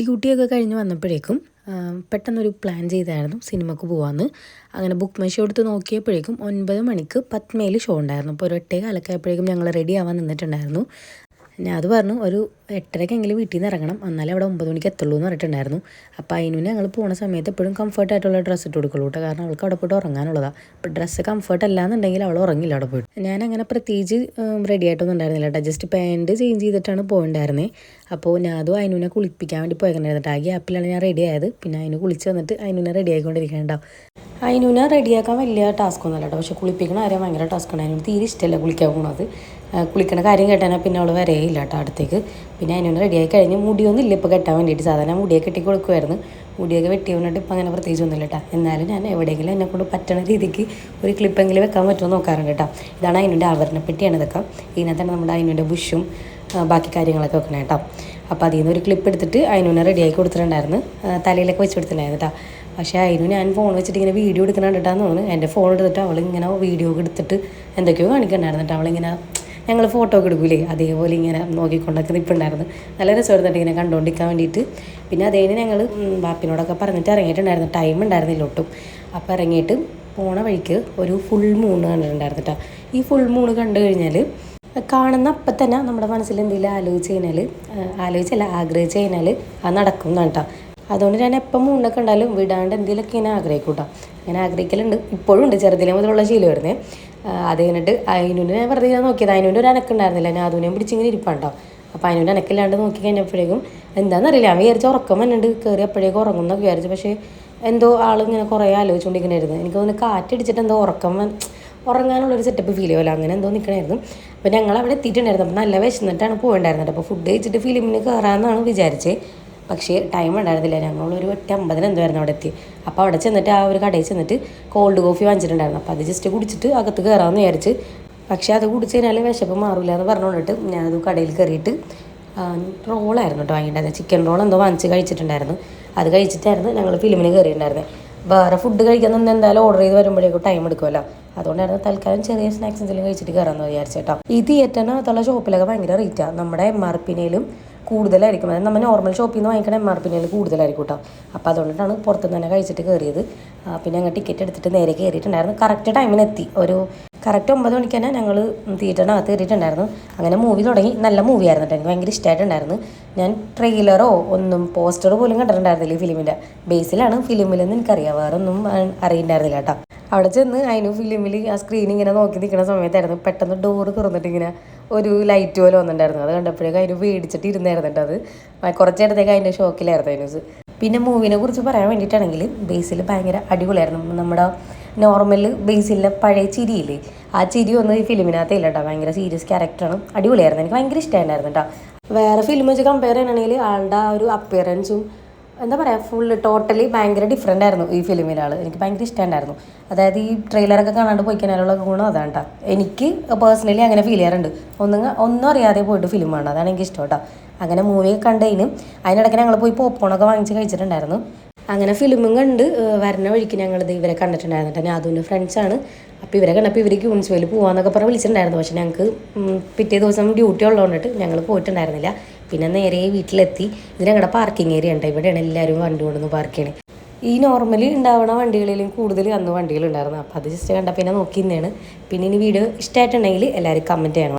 ഡ്യൂട്ടിയൊക്കെ കഴിഞ്ഞ് വന്നപ്പോഴേക്കും പെട്ടെന്നൊരു പ്ലാൻ ചെയ്തായിരുന്നു സിനിമക്ക് പോകാമെന്ന്. അങ്ങനെ ബുക്ക് മൈ ഷോ എടുത്ത് നോക്കിയപ്പോഴേക്കും 9 മണിക്ക് പത്മയിൽ ഷോ ഉണ്ടായിരുന്നു. അപ്പോൾ ഒരു 8:15 ഞങ്ങൾ റെഡി ആവാൻ നിന്നിട്ടുണ്ടായിരുന്നു. ഞാൻ അത് പറഞ്ഞു ഒരു 8:30 വീട്ടിൽ നിന്ന് ഇറങ്ങണം, എന്നാലേ അവിടെ 9 മണിക്ക് എത്തുള്ളൂ എന്ന് പറഞ്ഞിട്ടുണ്ടായിരുന്നു. അപ്പോൾ അതിന് ഞങ്ങൾ പോകുന്ന സമയത്ത് എപ്പോഴും കംഫർട്ടായിട്ടുള്ള ഡ്രസ്സ് ഇട്ട് കൊടുക്കുള്ളൂ കേട്ടോ, കാരണം അവൾക്ക് അവിടെ പോയിട്ട് ഉറങ്ങാനുള്ളതാണ്. അപ്പോൾ ഡ്രസ്സ് കംഫർട്ട് അല്ലാന്നുണ്ടെങ്കിൽ അവൾ ഉറങ്ങില്ല അവിടെ പോയിട്ട്. ഞാൻ അങ്ങനെ പ്രത്യേകിച്ച് റെഡി ആയിട്ടൊന്നും ഉണ്ടായിരുന്നില്ല കേട്ടോ, ജസ്റ്റ് പാൻറ്റ് ചേഞ്ച് ചെയ്തിട്ടാണ് പോയിട്ടുണ്ടായിരുന്നത്. അപ്പോൾ ഞാൻ അതും അതിനെ കുളിപ്പിക്കാൻ വേണ്ടി പോയിട്ടുണ്ടായിരുന്നു. ആ ഗ്യാപ്പിലാണ് ഞാൻ റെഡി ആയത്. പിന്നെ അതിന് കുളിച്ച് വന്നിട്ട് അതിനെ റെഡി ആയിക്കൊണ്ടിരിക്കുന്നുണ്ടാവും. അതിനെ റെഡിയാക്കാൻ വലിയ ടാസ്ക് ഒന്നുമല്ല കേട്ടോ, പക്ഷേ കുളിപ്പിക്കണ കാര്യം ഭയങ്കര ടാസ്ക്കാണ്. അതിന് തീരെ ഇഷ്ടമല്ല കുളിക്കാൻ പോകുന്നത്. കുളിക്കണ കാര്യം കേട്ടാൽ പിന്നെ അവൾ വരെയില്ല കേട്ടോ അടുത്തേക്ക്. പിന്നെ അതിനെ റെഡിയായി കഴിഞ്ഞ് മുടിയൊന്നും ഇല്ല ഇപ്പോൾ കെട്ടാൻ വേണ്ടിയിട്ട്. സാധാരണ മുടിയൊക്കെ കെട്ടി കൊടുക്കുമായിരുന്നു. മുടിയൊക്കെ വെട്ടി വന്നിട്ട് ഇപ്പം അങ്ങനെ പ്രത്യേകിച്ചൊന്നുമില്ല കേട്ടോ. എന്നാലും ഞാൻ എവിടെയെങ്കിലും എന്നെക്കൊണ്ട് പറ്റണ രീതിക്ക് ഒരു ക്ലിപ്പെങ്കിലും വെക്കാൻ പറ്റുമോ നോക്കാറുണ്ട് കേട്ടോ. ഇതാണ് അതിൻ്റെ ആവരണപ്പെട്ടിയാണ് ഇതൊക്കെ. ഇതിനകത്താണ് നമ്മുടെ അതിൻ്റെ ബുഷും ബാക്കി കാര്യങ്ങളൊക്കെ വെക്കണം കേട്ടോ. അപ്പോൾ അതിൽ നിന്ന് ഒരു ക്ലിപ്പ് എടുത്തിട്ട് അതിനെ റെഡിയാക്കി കൊടുത്തിട്ടുണ്ടായിരുന്നു, തലയിലൊക്കെ വെച്ച് കൊടുത്തിട്ടുണ്ടായിരുന്നു കേട്ടോ. പക്ഷേ അതിന് ഞാൻ ഫോൺ വെച്ചിട്ട് ഇങ്ങനെ വീഡിയോ എടുക്കണുണ്ടാന്ന് തോന്നുന്നു. എൻ്റെ ഫോൺ എടുത്തിട്ട് അവളിങ്ങനെ വീഡിയോ ഒക്കെ എടുത്തിട്ട് എന്തൊക്കെയോ കാണിക്കണ്ടായിരുന്നു കേട്ടോ. അവളിങ്ങനെ ഞങ്ങൾ ഫോട്ടോ ഒക്കെ എടുക്കൂലേ അതേപോലെ ഇങ്ങനെ നോക്കിക്കൊണ്ടൊക്കെ നിൽപ്പുണ്ടായിരുന്നു. നല്ല രസമായിരുന്നു ഇങ്ങനെ കണ്ടുകൊണ്ടിരിക്കാൻ വേണ്ടിയിട്ട്. പിന്നെ അതേന് ഞങ്ങൾ ബാപ്പിനോടൊക്കെ പറഞ്ഞിട്ട് ഇറങ്ങിയിട്ടുണ്ടായിരുന്നു, ടൈം ഉണ്ടായിരുന്നില്ല ഒട്ടും. അപ്പോൾ ഇറങ്ങിയിട്ട് പോണ വഴിക്ക് ഒരു ഫുൾ മൂൺ കണ്ടിട്ടുണ്ടായിരുന്നു കേട്ടോ. ഈ ഫുൾ മൂൺ കണ്ടു കഴിഞ്ഞാൽ കാണുന്ന അപ്പം തന്നെ നമ്മുടെ മനസ്സിൽ എന്തെങ്കിലും ആഗ്രഹിച്ച് കഴിഞ്ഞാൽ അത് നടക്കും എന്നാണ് കേട്ടോ. അതുകൊണ്ട് ഞാൻ എപ്പം മൂന്നൊക്കെ ഉണ്ടാലും വിടാണ്ട് എന്തെങ്കിലുമൊക്കെ ഇങ്ങനെ ആഗ്രഹിക്കും കേട്ടോ. അങ്ങനെ ആഗ്രഹിക്കലുണ്ട്, ഇപ്പോഴും ഉണ്ട്, ചെറുതിലെ മുതലുള്ള ശീലം വരുന്നത്. അത് കഴിഞ്ഞിട്ട് അതിനോട് ഞാൻ വെറുതെ ഇങ്ങനെ നോക്കിയത്. അതിനോട് ഒരു അനക്കുണ്ടായിരുന്നില്ല, ഞാൻ അതിനെയും പിടിച്ചിങ്ങനെ ഇരിപ്പാണ്ടോ. അപ്പോൾ അതിനോട് അനക്കില്ലാണ്ട് നോക്കി കഴിഞ്ഞപ്പോഴേക്കും എന്താണെന്നറിയില്ല, ഞാൻ വിചാരിച്ച ഉറക്കം വന്നിട്ട് കയറി അപ്പോഴേക്കും ഉറങ്ങും എന്നൊക്കെ വിചാരിച്ചു. പക്ഷേ എന്തോ ആളിങ്ങനെ കുറേ ആലോചിച്ചുകൊണ്ടിരിക്കണായിരുന്നു. എനിക്ക് തോന്നുന്നു കാറ്റടിച്ചിട്ട് എന്തോ ഉറങ്ങാനുള്ളൊരു സെറ്റപ്പ് ഫീൽ ചെയ്യുമല്ലോ, അങ്ങനെ എന്തോ നിൽക്കണമായിരുന്നു. അപ്പോൾ ഞങ്ങൾ അവിടെ എത്തിയിട്ടുണ്ടായിരുന്നു. അപ്പോൾ നല്ല വിശന്നിട്ടാണ് പോയിട്ടുണ്ടായിരുന്നത്. അപ്പോൾ ഫുഡ് കഴിച്ചിട്ട് ഫിലിമിന് കയറാമെന്നാണ് വിചാരിച്ചത്. പക്ഷേ ടൈം ഉണ്ടായിരുന്നില്ല. ഞങ്ങളൊരു 8:50 എന്തായിരുന്നു അവിടെ എത്തി. അപ്പോൾ അവിടെ ചെന്നിട്ട് ആ ഒരു കടയിൽ ചെന്നിട്ട് കോൾഡ് കോഫി വാങ്ങിച്ചിട്ടുണ്ടായിരുന്നു. അപ്പോൾ അത് ജസ്റ്റ് കുടിച്ചിട്ട് അകത്ത് കയറാമെന്ന് വിചാരിച്ച്. പക്ഷേ അത് കുടിച്ച് കഴിഞ്ഞാൽ വിശപ്പ് മാറില്ല എന്ന് പറഞ്ഞുകൊണ്ടിട്ട് ഞാനത് കടയിൽ കയറിയിട്ട് റോളായിരുന്നു കേട്ടോ വാങ്ങിയിട്ടുണ്ടായിരുന്നത്. ചിക്കൻ റോൾ എന്തോ വാങ്ങിച്ച് കഴിച്ചിട്ടുണ്ടായിരുന്നു. അത് കഴിച്ചിട്ടായിരുന്നു ഞങ്ങൾ ഫിലിമിന് കയറിയിട്ടുണ്ടായിരുന്നത്. വേറെ ഫുഡ് കഴിക്കാൻ എന്തായാലും ഓർഡർ ചെയ്ത് വരുമ്പോഴേക്കും ടൈം എടുക്കുമല്ലോ. അതുകൊണ്ടായിരുന്നു തൽക്കാലം ചെറിയ സ്നാക്സ് എന്തെങ്കിലും കഴിച്ചിട്ട് കയറാമെന്ന് വിചാരിച്ചേട്ടോ. ഈ തിയേറ്ററിനകത്തുള്ള ഷോപ്പിലൊക്കെ ഭയങ്കര റേറ്റാണ്. നമ്മുടെ MRPനേലും കൂടുതലായിരിക്കും. അതായത് നമ്മൾ നോർമൽ ഷോപ്പിൽ നിന്ന് വാങ്ങിക്കണ MRPനേലും കൂടുതലായിരിക്കും കേട്ടോ. അപ്പോൾ അതുകൊണ്ടിട്ടാണ് പുറത്തുനിന്ന് തന്നെ കഴിച്ചിട്ട് കയറിയത്. പിന്നെ ഞങ്ങൾ ടിക്കറ്റ് എടുത്തിട്ട് നേരെ കയറിയിട്ടുണ്ടായിരുന്നു. കറക്റ്റ് ടൈമിന് എത്തി. കറക്റ്റ് 9 മണിക്ക് തന്നെ ഞങ്ങൾ തിയേറ്ററിനകത്ത് കയറിയിട്ടുണ്ടായിരുന്നു. അങ്ങനെ മൂവി തുടങ്ങി. നല്ല മൂവി ആയിരുന്നു കേട്ടോ, എനിക്ക് ഭയങ്കര ഇഷ്ടമായിട്ടുണ്ടായിരുന്നു. ഞാൻ ട്രെയിലറോ പോസ്റ്ററോ പോലും കണ്ടിട്ടുണ്ടായിരുന്നില്ല. ഈ ഫിലിമിൻ്റെ ബേസിലാണ് ഫിലിമിലെന്ന് എനിക്കറിയാം, വേറെ ഒന്നും അറിയണ്ടായിരുന്നില്ല കേട്ടോ. അവിടെ ചെന്ന് അതിന് ഫിലിമിൽ ആ സ്ക്രീൻ ഇങ്ങനെ നോക്കി നിൽക്കുന്ന സമയത്തായിരുന്നു പെട്ടെന്ന് ഡോറ് തുറന്നിട്ട് ഇങ്ങനെ ഒരു ലൈറ്റ് പോലെ വന്നിട്ടുണ്ടായിരുന്നു. അത് കണ്ടപ്പോഴേക്കും അതിന് പേടിച്ചിട്ട് ഇരുന്നായിരുന്നു കേട്ടോ. അത് കുറച്ച് നേരത്തേക്ക് അതിൻ്റെ ഷോക്കിലായിരുന്നു അതിന്. പിന്നെ മൂവിനെ കുറിച്ച് പറയാൻ വേണ്ടിയിട്ടാണെങ്കിൽ ബേസിൽ ഭയങ്കര അടിപൊളിയായിരുന്നു. നമ്മുടെ നോർമൽ ബേസിലെ പഴയ ചിരിയില്ലേ, ആ ചിരി ഒന്നും ഈ ഫിലിമിനകത്തേ ഇല്ല കേട്ടോ. ഭയങ്കര സീരിയസ് ക്യാരക്ടറാണ്, അടിപൊളിയായിരുന്നു. എനിക്ക് ഭയങ്കര ഇഷ്ടമായിരുന്നു കേട്ടോ. വേറെ ഫിലിം വെച്ച് കമ്പയർ ചെയ്യണമെങ്കിൽ ആളുടെ ആ ഒരു അപ്പിയറൻസും എന്താ പറയുക ടോട്ടലി ഭയങ്കര ഡിഫറെൻ്റ് ആയിരുന്നു ഈ ഫിലിമിലെ ആൾ. എനിക്ക് ഭയങ്കര ഇഷ്ടമുണ്ടായിരുന്നു. അതായത് ഈ ട്രെയിലറൊക്കെ കാണാണ്ട് പോയി കഴിഞ്ഞാലുള്ള ഗുണം അതാണ് കേട്ടോ. എനിക്ക് പേഴ്സണലി അങ്ങനെ ഫീൽ ചെയ്യാറുണ്ട്. ഒന്നും അറിയാതെ പോയിട്ട് ഫിലിം കാണാം, അതാണ് എനിക്ക് ഇഷ്ടം കേട്ടോ. അങ്ങനെ മൂവിയൊക്കെ കണ്ടതിനും അതിനിടയ്ക്ക് ഞങ്ങൾ പോയി പോപ്കോണൊക്കെ വാങ്ങിച്ച് കഴിച്ചിട്ടുണ്ടായിരുന്നു. അങ്ങനെ ഫിലിമും കണ്ട് വരുന്ന വഴിക്ക് ഞങ്ങളിത് ഇവരെ കണ്ടിട്ടുണ്ടായിരുന്നു കേട്ടോ. ഞാതുവിൻ്റെ ഫ്രണ്ട്സാണ്. അപ്പോൾ ഇവരെ കണ്ടപ്പോൾ ഇവർ ക്യൂൻസ്വേയിൽ പോകാമെന്നൊക്കെ പറഞ്ഞ് വിളിച്ചിട്ടുണ്ടായിരുന്നു. പക്ഷേ ഞങ്ങൾക്ക് പിറ്റേ ദിവസം ഡ്യൂട്ടി ഉള്ളതുകൊണ്ടിട്ട് ഞങ്ങൾ പോയിട്ടുണ്ടായിരുന്നില്ല. പിന്നെ നേരെ വീട്ടിലെത്തി. ഇത് ഞങ്ങളുടെ പാർക്കിംഗ് ഏരിയ ഉണ്ട്, ഇവിടെയാണ് എല്ലാവരും വണ്ടി കൊണ്ടൊന്ന് പാർക്ക് ചെയ്യണേ. ഈ നോർമലി ഉണ്ടാവണ വണ്ടികളിലും കൂടുതൽ അന്ന് വണ്ടികളുണ്ടായിരുന്നു. അപ്പോൾ അത് ജസ്റ്റ് കണ്ടാൽ പിന്നെ നോക്കി തന്നെയാണ്. പിന്നെ ഇനി വീഡിയോ ഇഷ്ടമായിട്ടുണ്ടെങ്കിൽ എല്ലാവരും കമൻറ്റ് ചെയ്യണം.